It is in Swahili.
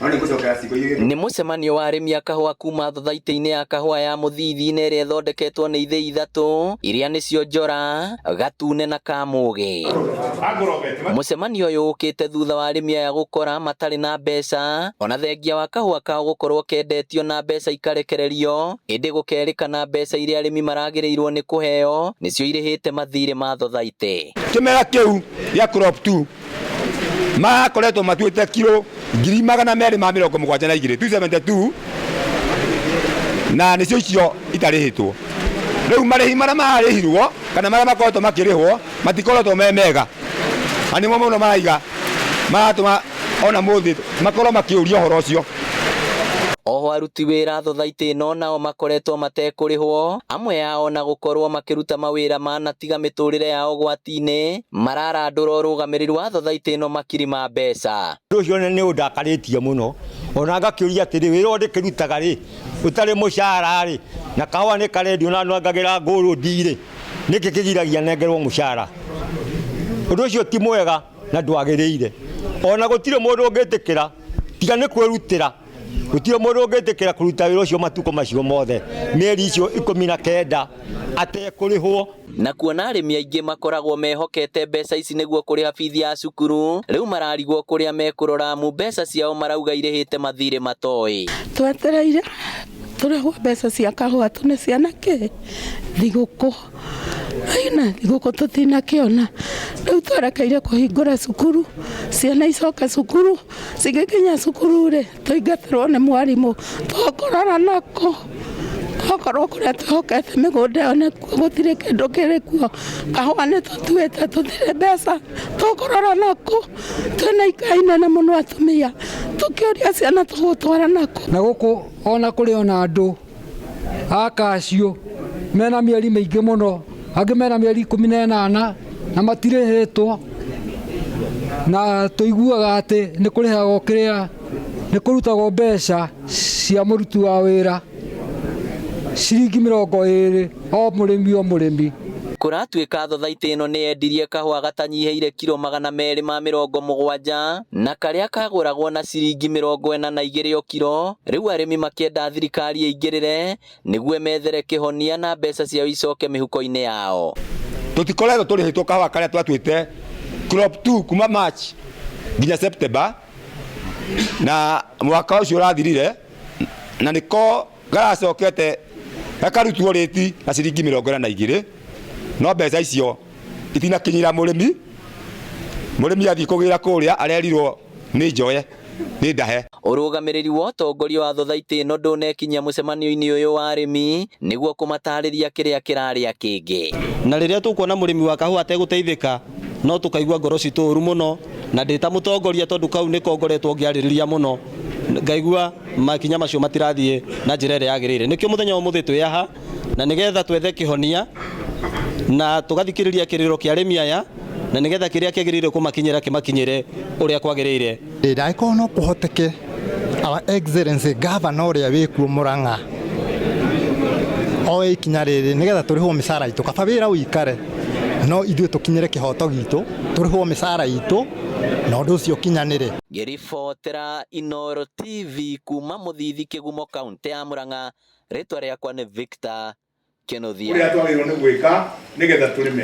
Nĩ mũcemanio wa arĩmi a kahũa kuma thothaitĩ-inĩ ya kahũa ya Mũthithi-inĩ ĩrĩa ĩthondeketwo nĩ ithĩi ithatũ iria nĩcio Njora, Gatune na Kamũgĩ. Mũcemanio ũyũ ũkĩte thutha wa arĩmi aya gũkora matarĩ na mbeca, ona thengia wa kahũa kao gũkorwo kendetio na mbeca ikarekererio, ĩndĩ gũkerĩkana mbeca iria arĩmi maragĩrĩirwo nĩ kũheo nĩcio irĩhĩte mathirĩ ma thothaitĩ. Kĩmera kĩu gĩa crop 2 makoretwo matuĩte kilo 272 272 na nĩcio icio itarĩhĩtwo. Rĩu marĩhi marĩa marĩhirwo kana marĩa makoretwo makĩrĩhwo matikoretwo me mega, na nĩmo mũno maraiga maratũma ona mũthĩ makorwo makĩũria ũhoro ũcio. Oho aruti wĩra thothaitĩ ĩno nao makoretwo matekũrĩhwo, amwe ao na gũkorwo makĩruta mawĩra manatiga mĩtũrĩre yao gwati-inĩ, mararandũra ũrũgamĩrĩri wa thothaitĩ ĩno makiri ma mbeca. Ũndũ ũcio nĩ ũndakarĩtie mũno, ona ngakĩũria atĩrĩ wĩra ũrĩa ndĩkĩrutaga rĩ ũtarĩ mũcara rĩ, na kahũa nĩ karendio na nwangagĩra ngũrũ ndirĩ, nĩkĩ kĩgiragia nengerwo mũcara? Ũndũ ũcio ti mwega na ndwagĩrĩire, ona gũtirĩ mũndũ ũngĩtĩkĩra tiga nĩ kwĩrutĩra. Gũtirĩ mũndũ ũngĩtĩkĩra kũruta wĩra ũcio matukũ macio mothe mĩeri icio 19 atekũrĩhwo. Na kuona arĩmi aingĩ makoragwo mehokete mbeca ici nĩguo kũrĩha bithi ya cukuru, rĩu mararigwo kũrĩa mekũrora amu mbeca ciao marauga irĩhĩte mathirĩ matoĩ. Twetereire tũrĩhwo mbeca cia kahũa tũne ciana kĩ thigũkũ, aina thigũkũ tũtinakĩona. Rĩu twerekeire kũhingũra cukuru, ciana icoke cukuru, cigĩkinya cukuru rĩ tũingatĩrwo nĩ mwarimũ twakorana nako. Okorwo kũrĩa twĩhokete mĩgũnda ĩyo nĩkuo gũtirĩ kĩndũ kĩrĩ kuo, kahũa nĩ tũtuĩte tũtirĩ mbeca tũkũrora nako, twĩna ikai nene mũno atumia tũkĩũria ciana tũgũtwara nako. Na gũkũ ona kũrĩ ona andũ a Kaciũ mena mĩeri mĩingĩ mũno, angĩ mena mĩeri 18 na matirĩhĩtwo, na tũiguaga atĩ nĩ kũrĩhagwo kĩrĩa nĩ kũrutagwo mbeca cia mũruti wa wĩra ciringi 20 o mũrĩmi. Kũratuĩka thothaitĩ ĩno nĩ yendirie kahũa gatanyihĩire kilo 270 na karĩa kagũragwo na ciringi 42 o kilo. Rĩu arĩmi makĩenda thirikari ĩingĩrĩre nĩguo methere kĩhonia na mbeca ciao icoke mĩhuko-inĩ yao. Tũtikoretwo tũrĩhĩtwo kahũa karĩa twatuĩte crop 2 kuma March nginya September, na mwaka ũcio ũrathirire na nĩko garacokete gakarutwo rĩti na ciringi 42, no mbeca icio itinakinyĩra mũrĩmi athiĩ kũgĩra kũrĩa arerirwo nĩ njoe nĩ ndahe. Ũrũgamĩrĩri wa ũtongoria wa thothaitĩ ĩno ndũnekinyia mũcemanio-inĩ ũyũ wa arĩmi nĩguo kũmatarĩria kĩrĩa kĩrarĩa kĩngĩ. Na rĩrĩa tũkuona mũrĩmi wa kahũa ategũteithĩka no tũkaigua ngoro citũ ũru mũno, na ndĩta mũtongoria tondũ kau nĩko ngoretwo ngĩarĩrĩria mũno, ngaigua makinya macio matirathiĩ na njĩra ĩrĩa yagĩrĩire. Nĩkĩo mũthenya wa ũmũthĩ twĩ haha na nĩgetha twethe kĩhonia na tũgathikĩrĩria kĩrĩro kĩa arĩmi aya, na nĩgetha kĩrĩa kĩagĩrĩire kũmakinyĩra kĩmakinyĩre ũrĩa kwagĩrĩire. Ndagĩkorwo no kũhoteke our excellency governor ũrĩa wĩkuo Mũrang'a oe ikinya rĩrĩ nĩgetha tũrĩhwo mĩcara itũ, kaba wĩra ũikare no ithuĩ tũkinyĩre kĩhoto gitũ, tũrĩhwo mĩcara itũ na ũndũ ũcio ũkinyanĩre. Ngĩribotera Inooro TV kuma Mũthithi Kĩgumo kaunti ya Mũrang'a, rĩtwa rĩakwa nĩ Victor Kĩnuthia.